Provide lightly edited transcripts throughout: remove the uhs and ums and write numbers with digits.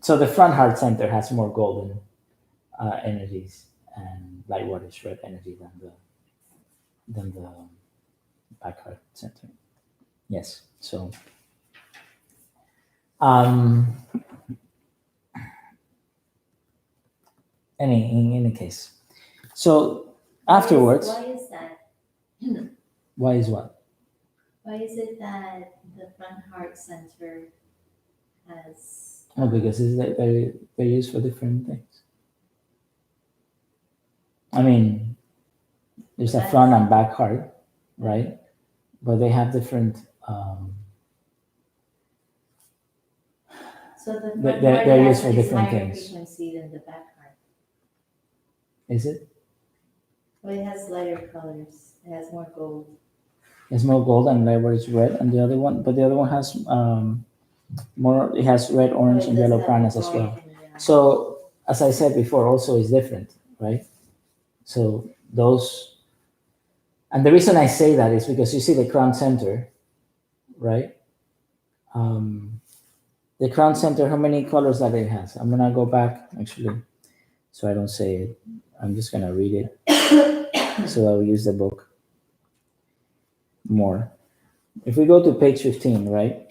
So the front heart center has more golden energies and light whitish red energy than the back heart center. Yes. So um, in any case, so afterwards, Why is that? why is what? Why is it that the front heart center has Oh, because they're used for different things. I mean, there's a front and back heart, right? But they have different. So the They- front They're, heart they're has used for is different higher things. frequency than the back heart. Is it? Well, it has lighter colors. It has more gold. It's more gold and light is red, and the other one, but the other one has more. It has red, Oh, orange, it and does yellow have prana as orange well. and yellow. So as I said before, also is different, right? So those, and the reason I say that is because you see the crown center, right? Um, the crown center, how many colors that it has? I'm gonna go back actually, so I don't say it. I'm just gonna read it, so I'll use the book more. If we go to page 15, right,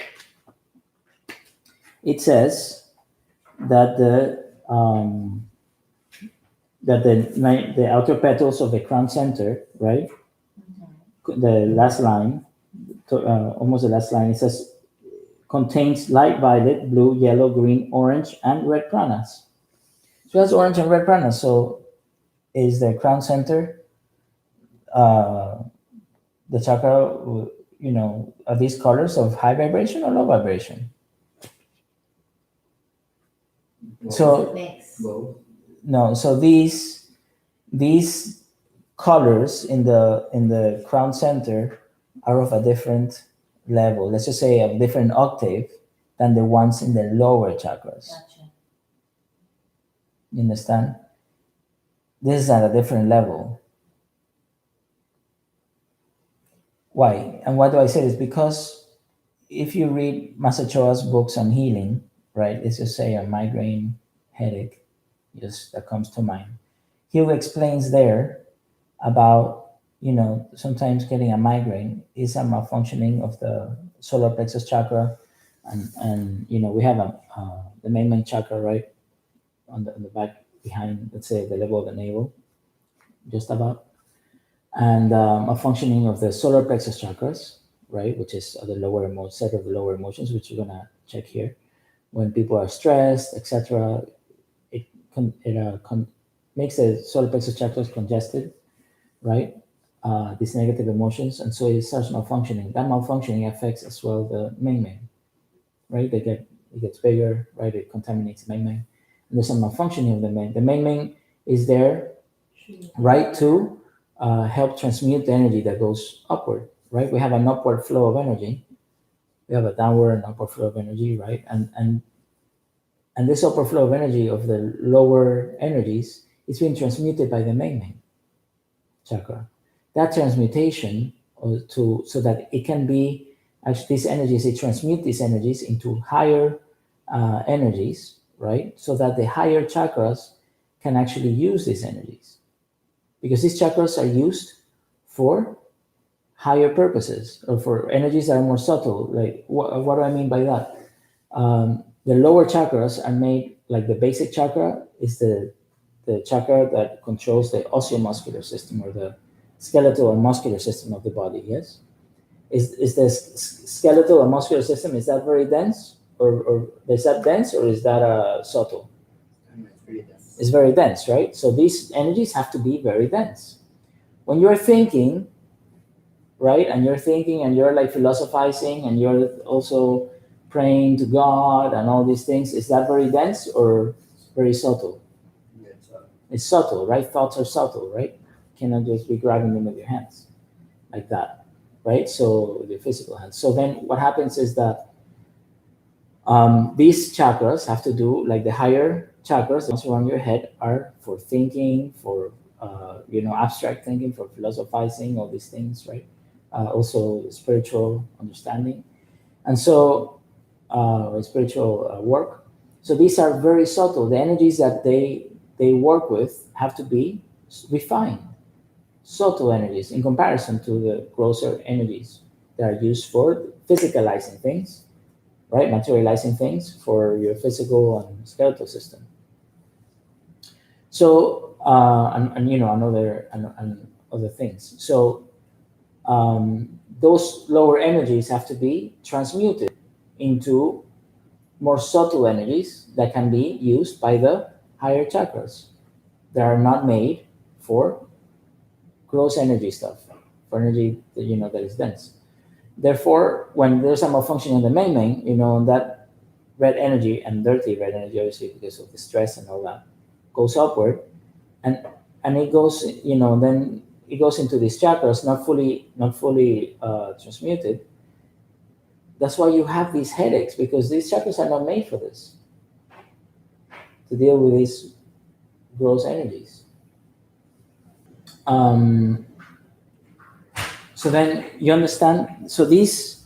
it says that the outer petals of the crown center, right, the last line, almost the last line, it says contains light violet, blue, yellow, green, orange, and red pranas. So that's orange and red pranas. So is the crown center uh, the chakra? Are these colors of high vibration or low vibration? So Mix. no. So these colors in the crown center are of a different level. Let's just say a different octave than the ones in the lower chakras. Gotcha. You understand? This is at a different level. Why? And why do I say this? Because if you read Master Choa's books on healing, right? Let's just say a migraine headache, just that comes to mind. He explains there about sometimes getting a migraine is a malfunctioning of the solar plexus chakra, and we have the main chakra right on the back behind, let's say, the level of the navel, just about, and a functioning of the solar plexus chakras, right, which is the set of the lower emotions, which you're gonna check here. When people are stressed, etc., it makes the solar plexus chakras congested, right? These negative emotions, and so it starts malfunctioning. That malfunctioning affects as well the main, right? It gets bigger, right? It contaminates the main, and there's some malfunctioning of the main. The main is there, right, to help transmute the energy that goes upward, right? We have an upward flow of energy. We have a downward and upward flow of energy, right? And this upward flow of energy of the lower energies is being transmuted by the main chakra. That transmutation so that it can be actually these energies, it transmute these energies into higher energies, right? So that the higher chakras can actually use these energies, because these chakras are used for higher purposes or for energies that are more subtle. Like what do I mean by that? The lower chakras are made, like the basic chakra is the chakra that controls the osteomuscular system, or the skeletal and muscular system of the body. Yes, is the skeletal and muscular system, is that very dense, or is that dense, or is that subtle? It's very dense, right? So these energies have to be very dense. When you're thinking, right, and you're thinking and you're like philosophizing and you're also praying to God and all these things, is that very dense or very subtle? It's subtle, right? Thoughts are subtle, right? You cannot just be grabbing them with your hands like that, right? So with your physical hands. So then what happens is that these chakras have to do, like the higher chakras, the ones around your head, are for thinking, for abstract thinking, for philosophizing, all these things, right? Also spiritual understanding, and so spiritual work. So these are very subtle. The energies that they work with have to be refined, subtle energies in comparison to the grosser energies that are used for physicalizing things, right? Materializing things for your physical and skeletal system. So, and you know, and other things. So, those lower energies have to be transmuted into more subtle energies that can be used by the higher chakras that are not made for gross energy stuff, for energy that, you know, that is dense. Therefore, when there's a malfunction in the main, you know, that red energy and dirty red energy, obviously because of the stress and all that, goes upward, and it goes, you know, then it goes into these chakras, not fully transmuted. That's why you have these headaches, because these chakras are not made for this, to deal with these gross energies. Um, so then you understand. So just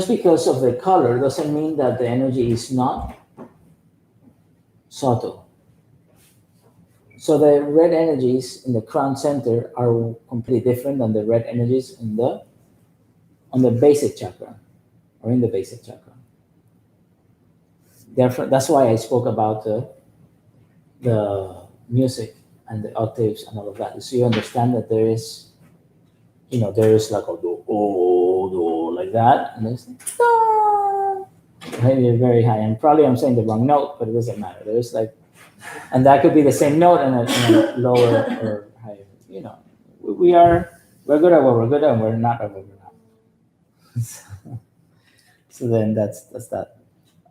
because of the color doesn't mean that the energy is not subtle. So the red energies in the crown center are completely different than the red energies in the on the basic chakra or in the basic chakra. Therefore, that's why I spoke about the music and the octaves and all of that. So you understand that there is, you know, there is like a do like that, and there's da, maybe very high. And probably I'm saying the wrong note, but it doesn't matter. There's like, and that could be the same note and a lower or higher. You know, we're good at what we're good at, and we're not at what we're not. So then that's that.